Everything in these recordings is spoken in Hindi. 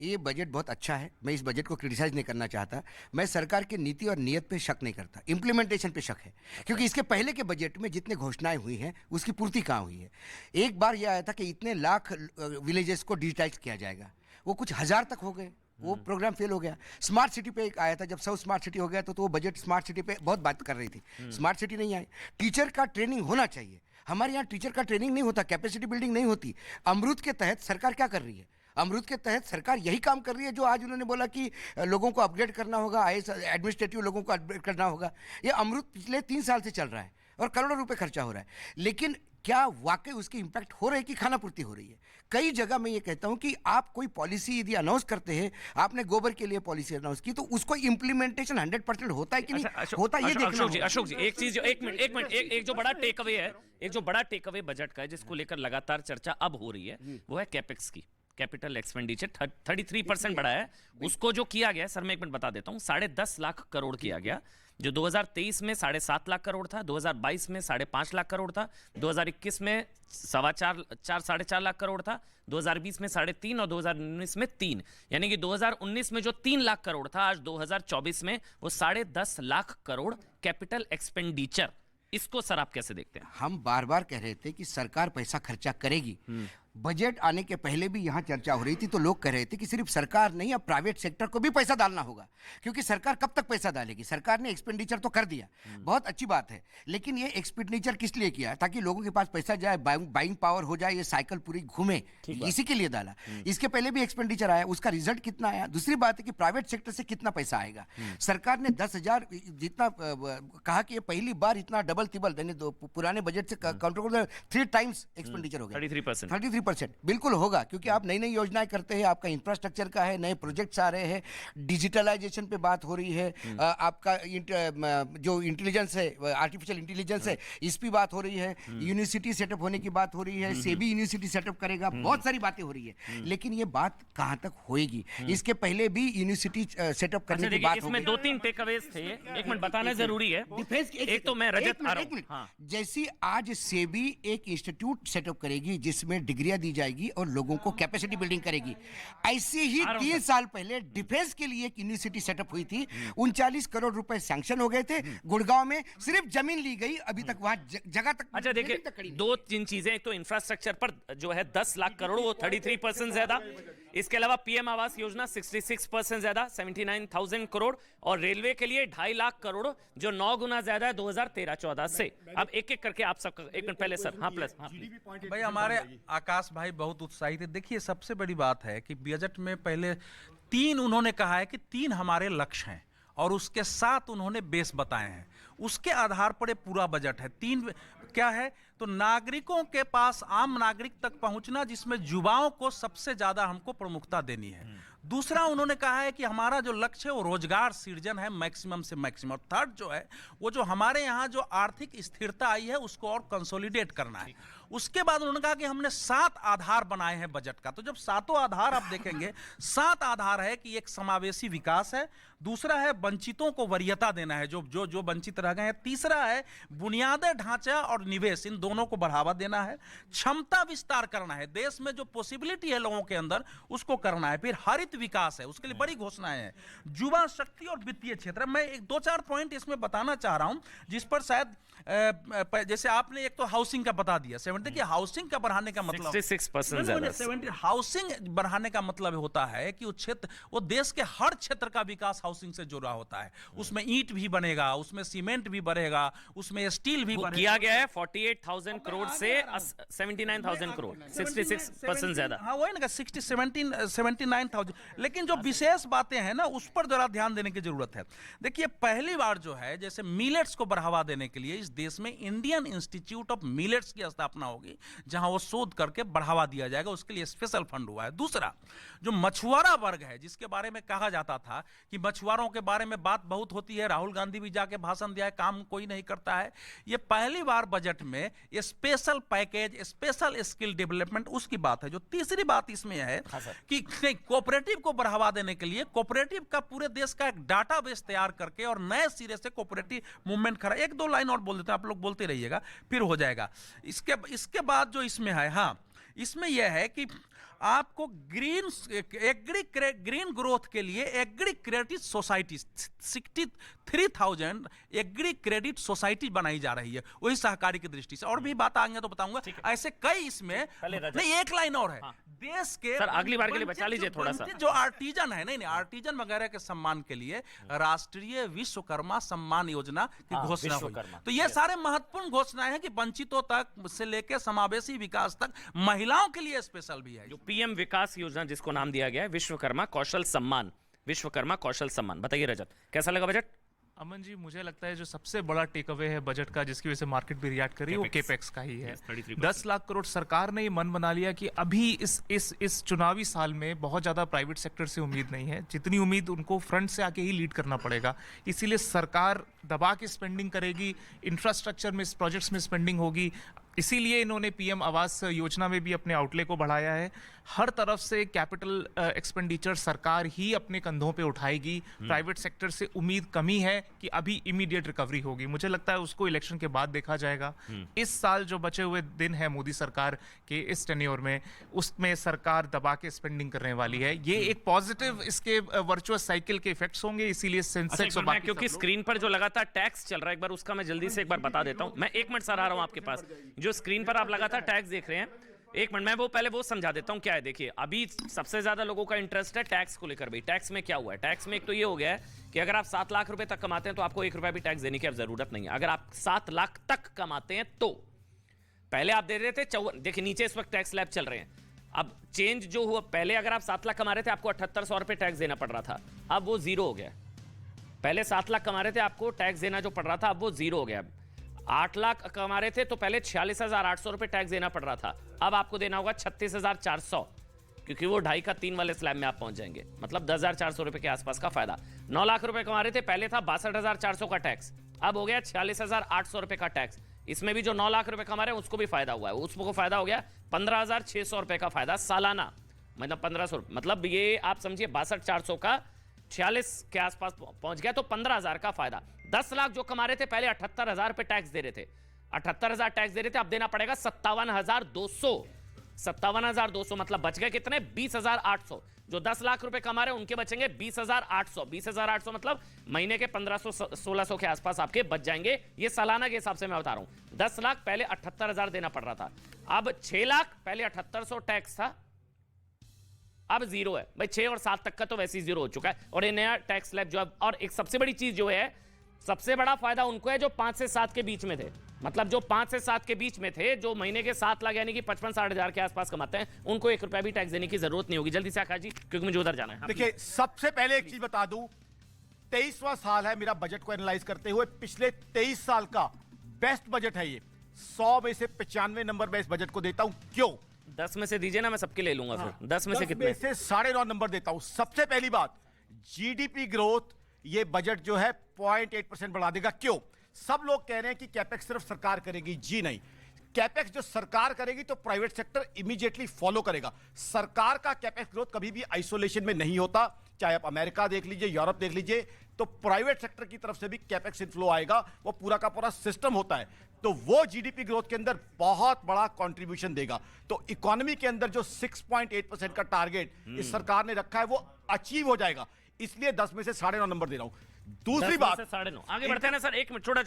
ये बजट बहुत अच्छा है, मैं इस बजट को क्रिटिसाइज नहीं करना चाहता। मैं सरकार की नीति और नीयत पे शक नहीं करता, इम्प्लीमेंटेशन पे शक है। क्योंकि इसके पहले के बजट में जितने घोषणाएं हुई हैं उसकी पूर्ति कहाँ हुई है। एक बार यह आया था कि इतने लाख विलेजेस को डिजिटाइज किया जाएगा, वो कुछ हजार तक हो गए, वो प्रोग्राम फेल हो गया। स्मार्ट सिटी पे एक आया था, जब सब स्मार्ट सिटी हो गया तो वो बजट स्मार्ट सिटी पे बहुत बात कर रही थी, स्मार्ट सिटी नहीं आई। टीचर का ट्रेनिंग होना चाहिए, हमारे यहाँ टीचर का ट्रेनिंग नहीं होता, कैपेसिटी बिल्डिंग नहीं होती। अमरूद के तहत सरकार क्या कर रही है? अमरूद के तहत सरकार यही काम कर रही है जो आज उन्होंने बोला कि लोगों को अपग्रेड करना होगा, आईएएस एडमिनिस्ट्रेटिव लोगों को अपग्रेड करना होगा। ये अमरूद पिछले 3 साल से चल रहा है और करोड़ों रुपए खर्चा हो रहा है, लेकिन क्या वाकई उसकी इंपैक्ट हो रही है कि खाना पूर्ति हो रही है? कई जगह मैं ये कहता हूं कि आप कोई पॉलिसी यदि अनाउंस करते हैं, आपने गोबर के लिए पॉलिसी अनाउंस की, तो उसको इंप्लीमेंटेशन 100% होता है कि नहीं होता, ये देखना होगा। अशोक जी एक चीज, एक मिनट, एक जो बड़ा टेक अवे है, एक जो बड़ा टेक अवे बजट का है जिसको लेकर लगातार चर्चा अब हो रही है, वो है कैपेक्स की। कैपिटल एक्सपेंडिचर 33% बढ़ा है। उसको जो किया गया है, सर मैं एक मिनट बता देता हूं, 10.5 लाख करोड़ किया गया, जो 2023 में 7.5 लाख करोड़ था, 2022 में 5.5 लाख करोड़ था, 2021 में 4.5 लाख करोड़ था, 2020 में 3.5 और 2019 में 3, यानी कि 2019 में जो 3 लाख करोड़ था, आज 2024 में वो 10.5 लाख करोड़ कैपिटल एक्सपेंडिचर। इसको सर आप कैसे देखते हैं? हम बार बार कह रहे थे कि सरकार पैसा खर्चा करेगी। बजट आने के पहले भी यहाँ चर्चा हो रही थी तो लोग कह रहे थे कि सिर्फ सरकार नहीं, अब प्राइवेट सेक्टर को भी पैसा डालना होगा, क्योंकि सरकार कब तक पैसा डालेगी? सरकार ने एक्सपेंडिचर तो कर दिया, बहुत अच्छी बात है, लेकिन ये एक्सपेंडिचर किस लिए किया? ताकि लोगों के पास पैसा जाए, बाइंग पावर हो जाए, ये साइकिल पूरी घूमे, इसी के लिए डाला। इसके पहले भी एक्सपेंडिचर आया, उसका रिजल्ट कितना आया? दूसरी बात है कि प्राइवेट सेक्टर से कितना पैसा आएगा? सरकार ने 10,000 जितना कहा कि ये पहली बार इतना डबल तिबल, यानी पुराने बजट से काउंटर 3 टाइम्स एक्सपेंडिचर हो गया। 33% बिल्कुल होगा, क्योंकि आप नई नई योजनाएं करते हैं, आपका इंफ्रास्ट्रक्चर का है, नए प्रोजेक्ट्स आ रहे हैं, डिजिटलाइजेशन पे बात हो रही है, आपका जो इंटेलिजेंस है, आर्टिफिशियल इंटेलिजेंस है, इस पे बात हो रही है, यूनिवर्सिटी सेटअप होने की बात हो रही है, सेबी यूनिवर्सिटी सेटअप करेगा, बहुत सारी बातें हो रही है, लेकिन ये बात कहां तक होएगी? इसके पहले भी यूनिवर्सिटी सेटअप करने की बात इसमें 2-3 टेकअवेज थे, एक मिनट बताना जरूरी है। डिफेंस एक तो मैं रजत आ रहा हूं, जैसी आज सेबी एक इंस्टीट्यूट सेटअप करेगी जिसमें डिग्रियां दी जाएगी और लोगों को कैपेसिटी बिल्डिंग करेगी, ऐसे ही 3 साल पहले डिफेंस के लिए एक यूनिवर्सिटी सेटअप हुई थी, 39 करोड़ रुपए सैंक्शन हो गए थे, गुड़गांव में सिर्फ जमीन ली गई, अभी तक वहां जगह तक। अच्छा देखिए, 2-3 चीजें, एक तो इंफ्रास्ट्रक्चर पर जो है 10 लाख करोड़, वो 33% ज्यादा, इसके अलावा पीएम आवास योजना 66% ज्यादा 79,000 करोड़, और रेलवे के लिए 2.5 लाख करोड़, जो 9 गुना ज्यादा है 2013-14 से। अब एक एक करके आप सबका, एक मिनट पहले सर, हाँ प्लस भाई हमारे आकाश भाई बहुत उत्साहित है। देखिए सबसे बड़ी बात है कि बजट में पहले 3 उन्होंने कहा है कि 3 हमारे लक्ष्य हैं और उसके साथ उन्होंने बेस बताए हैं, उसके आधार पर ये पूरा बजट है। 3 क्या है? तो नागरिकों के पास, आम नागरिक तक पहुंचना, जिसमें युवाओं को सबसे ज्यादा हमको प्रमुखता देनी है। दूसरा उन्होंने कहा है कि हमारा जो लक्ष्य है वो रोजगार सृजन है, मैक्सिमम से मैक्सिमम। और थर्ड जो है वो जो हमारे यहाँ जो आर्थिक स्थिरता आई है उसको और कंसोलिडेट करना है। उसके बाद उन्होंने कहा कि हमने 7 आधार बनाए हैं बजट का। तो जब 7 आधार आप देखेंगे, 7 आधार है कि एक समावेशी विकास है, दूसरा है वंचितों को वरीयता देना है, जो वंचित रह गए हैं, तीसरा है बुनियादी ढांचा और निवेश, इन दोनों को बढ़ावा देना है, क्षमता विस्तार करना है, देश में जो पॉसिबिलिटी है लोगों के अंदर उसको करना है, फिर हरित विकास है, उसके लिए बड़ी घोषणाएं हैं, युवा शक्ति और वित्तीय क्षेत्र। मैं 2-4 पॉइंट इसमें बताना चाह रहा हूं जिस पर शायद जैसे आपने एक तो हाउसिंग का बता दिया, 70 की हाउसिंग का बढ़ाने का मतलब 66% ज्यादा, 70 हाउसिंग बढ़ाने का मतलब होता है कि वो क्षेत्र, वो देश के हर क्षेत्र का विकास हाउसिंग से जुड़ा होता है। उसमें ईंट भी बनेगा, उसमें सीमेंट भी बढ़ेगा, उसमें स्टील भी बढ़ेगा। किया गया है 48,000 करोड़ से 79,000 करोड़, 66% ज्यादा। हाँ वही ना, 79,000। लेकिन जो विशेष बातें हैं ना उस पर जरा ध्यान देने की जरूरत है। देखिए पहली बार जो है, जैसे मिलेट्स को बढ़ावा देने के लिए इस देश में इंडियन इंस्टीट्यूट ऑफ मिलेट्स की स्थापना होगी, जहां वो शोध करके बढ़ावा दिया जाएगा, उसके लिए स्पेशल फंड हुआ है। दूसरा जो मछुआरा वर्ग है, जिसके बारे में कहा जाता था कि मछुआरों के बारे में बात बहुत होती है, राहुल गांधी भी जाके भाषण दिया है, काम कोई नहीं करता है, ये पहली बार बजट में special package, special skill development, उसकी बात है। जो तीसरी बात इसमें है कि कोऑपरेटिव को बढ़ावा देने के लिए कोऑपरेटिव का पूरे देश का एक डाटाबेस तैयार करके और नए सिरे से कोऑपरेटिव मूवमेंट खड़ा। 1-2 लाइन और बोल देते हैं, आप लोग बोलते रहिएगा, फिर हो जाएगा। इसके बाद जो इसमें है, हाँ इसमें यह है कि आपको ग्रीन ग्रोथ के लिए agri credit society 63,000 agri credit society बनाई जा रही है, वही सहकारी की दृष्टि से। और भी बात आएंगे तो बताऊंगा, ऐसे कई इसमें नहीं। एक लाइन और है, देश के सर अगली बार के लिए बचा लीजिए थोड़ा सा, जो आर्टिजन है, नहीं आर्टिजन वगैरह के सम्मान के लिए राष्ट्रीय विश्वकर्मा सम्मान योजना की घोषणा हुई। तो ये सारे महत्वपूर्ण घोषणाएं हैं कि वंचितों तक से लेकर समावेशी विकास तक, महिलाओं के लिए स्पेशल भी है। जो पीएम विकास योजना जिसको नाम दिया गया है विश्वकर्मा कौशल सम्मान, विश्वकर्मा कौशल सम्मान। बताइए रजत, कैसा लगा बजट? अमन जी, मुझे लगता है जो सबसे बड़ा टेक अवे है बजट का, जिसकी वजह से मार्केट भी रिएक्ट करी, वो केपेक्स का ही है। 10 लाख करोड़ सरकार ने ये मन बना लिया कि अभी इस चुनावी साल में बहुत ज़्यादा प्राइवेट सेक्टर से उम्मीद नहीं है, जितनी उम्मीद उनको फ्रंट से आके ही लीड करना पड़ेगा। इसीलिए सरकार दबा के स्पेंडिंग करेगी, इंफ्रास्ट्रक्चर में, प्रोजेक्ट्स में स्पेंडिंग होगी। इसीलिए इन्होंने पीएम आवास योजना में भी अपने आउटले को बढ़ाया है। हर तरफ से कैपिटल एक्सपेंडिचर सरकार ही अपने कंधों पे उठाएगी। प्राइवेट सेक्टर से उम्मीद कमी है कि अभी इमीडिएट रिकवरी होगी। मुझे लगता है उसको इलेक्शन के बाद देखा जाएगा। इस साल जो बचे हुए दिन है मोदी सरकार के इस टेन्योर में, उसमें सरकार दबा के स्पेंडिंग करने वाली है। ये एक पॉजिटिव इसके वर्चुअस साइकिल के इफेक्ट्स होंगे। इसीलिए सेंसेक्स और बाकी क्योंकि स्क्रीन पर जो लगातार टैक्स चल रहा है, एक बार उसका मैं जल्दी से एक बार बता देता हूं। मैं 1 मिनट सर आ रहा हूं आपके पास। जो स्क्रीन पर आप लगातार टैक्स देख रहे हैं, 1 मिनट, मैं वो पहले वो समझा देता हूं क्या है। देखिए, अभी सबसे ज्यादा लोगों का इंटरेस्ट है टैक्स को लेकर। भाई टैक्स में क्या हुआ है? टैक्स में एक तो ये हो गया है कि अगर आप 7 लाख रुपए तक कमाते हैं तो आपको 1 रुपया भी टैक्स देने की अब जरूरत नहीं है। अगर आप 7 लाख तक कमाते हैं तो पहले आप दे रहे थे 54, देखिए नीचे इस वक्त टैक्स स्लैब चल रहे हैं। अब चेंज जो हुआ, पहले अगर आप 7 लाख कमा रहे थे आपको 7800 रुपए टैक्स देना पड़ रहा था, अब वो 0 हो गया। पहले 7 लाख कमा रहे थे, आपको टैक्स देना जो पड़ रहा था, अब वो 0 हो गया। 8 लाख कमा रहे थे तो पहले 46,800 रुपए टैक्स देना पड़ रहा था, अब आपको देना होगा 36,400, क्योंकि वो 2.5 का 3 वाले स्लैब में आप पहुंच जाएंगे। मतलब 10,400 रुपए के आसपास का फायदा। 9 लाख रुपए कमा रहे थे, पहले था 62,400 का टैक्स, अब हो गया 46,800 रुपए का टैक्स। इसमें भी जो 9 लाख रुपए कमा रहे हैं उसको भी फायदा हुआ है। उसको फायदा हो गया 15,600 रुपए का फायदा सालाना, मतलब 1500, मतलब ये आप समझिए 62,400 का 46 के आसपास पहुंच गया, तो 15,000 का फायदा। 10 लाख जो कमा रहे थे पहले 78,000 रुपए टैक्स दे रहे थे, 78,000 टैक्स दे रहे थे, अब देना पड़ेगा 57,200। 57,200 मतलब बच गए कितने? 20,800। जो 10 लाख रुपए कमा रहे हैं उनके बचेंगे 20,800। 20,800 मतलब महीने के 1,500-1,600 के आसपास आपके बच जाएंगे। ये सालाना के हिसाब से मैं बता रहा हूं। 10 लाख पहले 78,000 देना पड़ रहा था, अब 6 लाख पहले 7800 टैक्स था, अब 0 है। भाई 6 और 7 तक का तो वैसे ही 0 हो चुका है, और ये नया टैक्स स्लैब जो है। और एक सबसे बड़ी चीज जो है, सबसे बड़ा फायदा उनको है जो 5 से 7 के बीच में थे। मतलब जो 5 से 7 के बीच में थे, जो महीने के 7 लाख यानी कि 55-60 हजार के आसपास कमाते हैं, उनको 1 रुपया भी टैक्स देने की जरूरत नहीं होगी। जल्दी से आकाश जी, क्योंकि मुझे उधर जाना है। देखिए, सबसे पहले एक चीज बता दूं, 23वां साल है मेरा बजट को एनालाइज करते हुए। पिछले 23 साल का बेस्ट बजट है ये। 100 में से 95 नंबर मैं इस बजट को देता हूं। क्यों? 10 में से दीजिए ना, मैं सबके ले लूंगा। फिर 10 में से कितने? 9.5 नंबर देता हूं। सबसे पहली बात, जीडीपी ग्रोथ ये बजट जो है 0.8% बढ़ा देगा। क्यों? सब लोग कह रहे हैं कि कैपेक्स सिर्फ सरकार करेगी। जी नहीं, कैपेक्स जो सरकार करेगी तो प्राइवेट सेक्टर इमीडिएटली फॉलो करेगा। सरकार का कैपेक्स ग्रोथ कभी भी आइसोलेशन में नहीं होता। चाहे आप अमेरिका देख लीजिए, यूरोप देख लीजिए, तो प्राइवेट सेक्टर की तरफ से भी कैपेक्स इनफ्लो आएगा। वो पूरा का पूरा सिस्टम होता है, तो वो जीडीपी ग्रोथ के अंदर बहुत बड़ा कंट्रीब्यूशन देगा। तो इकोनॉमी के अंदर जो 6.8% का टारगेट इस सरकार ने रखा है वो अचीव हो जाएगा। इसलिए 10 में से 9.5 नंबर दे रहा हूं। दूसरी बात, 9.5 आगे बढ़ते हैं ना सर। 1 मिनट, छोटा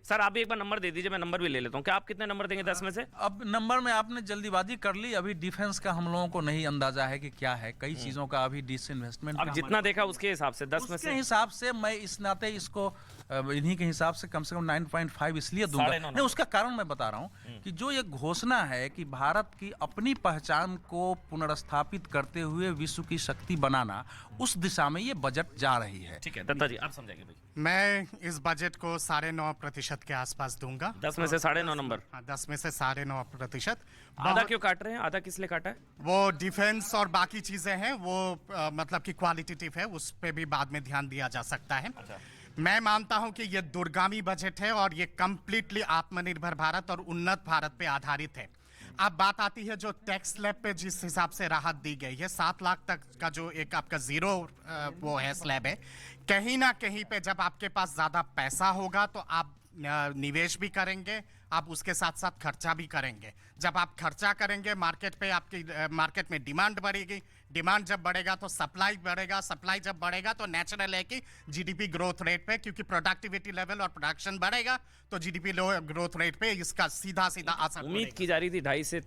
सर, आप भी एक बार नंबर दे दीजिए, मैं नंबर भी ले लेता हूं। क्या आप कितने नंबर देंगे 10 में से? अब नंबर में आपने जल्दीबाजी कर ली। अभी डिफेंस का हम लोगों को नहीं अंदाजा है कि क्या है। कई चीजों का अभी डिसइन्वेस्टमेंट, अब जितना देखा उसके हिसाब से 10 में से, हिसाब से मैं इस नाते इसको इन्हीं के हिसाब से कम 9.5 इसलिए दूंगा। नहीं, उसका कारण मैं बता रहा हूं कि जो ये घोषणा है कि भारत की अपनी पहचान को पुनर्स्थापित करते हुए विश्व की शक्ति बनाना, उस दिशा में ये बजट जा रही है। ठीक है दत्ता जी, आप समझाइए भाई। मैं इस बजट को 9.5% के आसपास दूंगा। 10 में से 9.5 नंबर। 10 में से 9.5%। आधा क्यों काट रहे हैं? आधा किस लिए काटा है? वो डिफेंस और बाकी चीजें हैं, वो मतलब कि क्वालिटेटिव है, उस पे भी बाद में ध्यान दिया जा सकता है। मैं मानता हूं कि ये दूरगामी बजट है और ये कंप्लीटली आत्मनिर्भर भारत और उन्नत भारत पे आधारित है। अब बात आती है जो टैक्स स्लैब पे जिस हिसाब से राहत दी गई है, 7 लाख तक का जो एक आपका 0 वो है स्लैब है, कहीं ना कहीं पे जब आपके पास ज्यादा पैसा होगा तो आप निवेश भी करेंगे, आप उसके साथ साथ खर्चा भी करेंगे। जब आप खर्चा करेंगे मार्केट पे, आपकी मार्केट में डिमांड बढ़ेगी, डिमांड जब बढ़ेगा तो सप्लाई बढ़ेगा, सप्लाई जब बढ़ेगा तो नेचुरल है कि जीडीपी ग्रोथ रेट पे, क्योंकि प्रोडक्टिविटी लेवल और प्रोडक्शन बढ़ेगा तो जीडीपी ग्रोथ रेट पे इसका सीधा सीधा असर उम्मीद की जा रही थी 2.5 से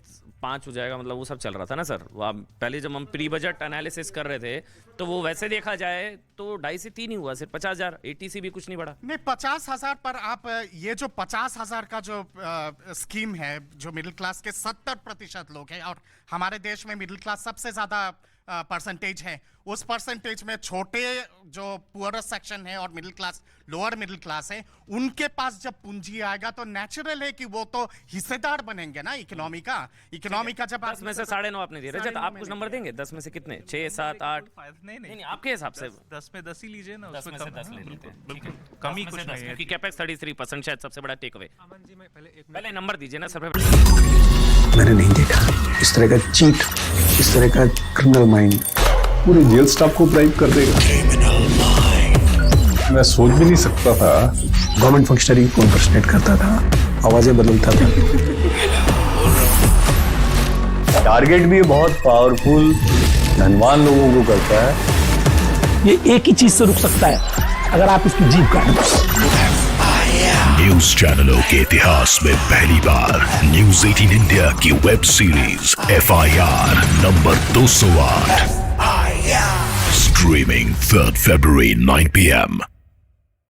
5 हो जाएगा, मतलब वो सब चल रहा था ना सर। वो आप पहले जब हम प्री बजट एनालिसिस कर रहे थे तो वो वैसे देखा जाए तो 2.5 से 3 ही हुआ, सिर्फ 50,000, 80 भी कुछ नहीं बढ़ा। नहीं, 50,000 पर आप ये जो 50,000 का जो स्कीम है, जो मिडिल क्लास के 70% लोग हैं, और हमारे देश में मिडिल क्लास सबसे ज्यादा परसेंटेज है, उस परसेंटेज में छोटे जो पुअर सेक्शन है और middle class, lower middle class है, उनके पास जब पूंजी आएगा तो नेचुरल है कि वो तो हिस्सेदार बनेंगे ना इकोनॉमी का। इकोनॉमी का जब 10 में से 9.5 आपने दिए रजत, आप कुछ नंबर देंगे? 10 में से कितने? 6, 7, 8? नहीं, आपके हिसाब से 10 में 10 ही लीजिए ना, 10 में से 10 ले लेते हैं, ठीक है। कमी 10 में कुछ से 10, नहीं है। क्योंकि कैपेक्स 33% शायद सबसे बड़ा टेक अवे। पहले नंबर दीजिए ना सर। मैंने नहीं देखा इस तरह का चीट, इस तरह का क्रिमिनल माइंड पूरे जेल स्टाफ को ब्राइब कर देगा। मैं सोच भी नहीं सकता था गवर्नमेंट फंक्शनरी को इम्पर्सनेट करता था, आवाजें बदलता था। टारगेट भी बहुत पावरफुल, धनवान लोगों को करता है। ये एक ही चीज से रुक सकता है, अगर आप इसकी जीभ काटें। न्यूज चैनलों के इतिहास में पहली बार न्यूज 18 इंडिया की web series FIR number 208 streaming 3rd February 9 PM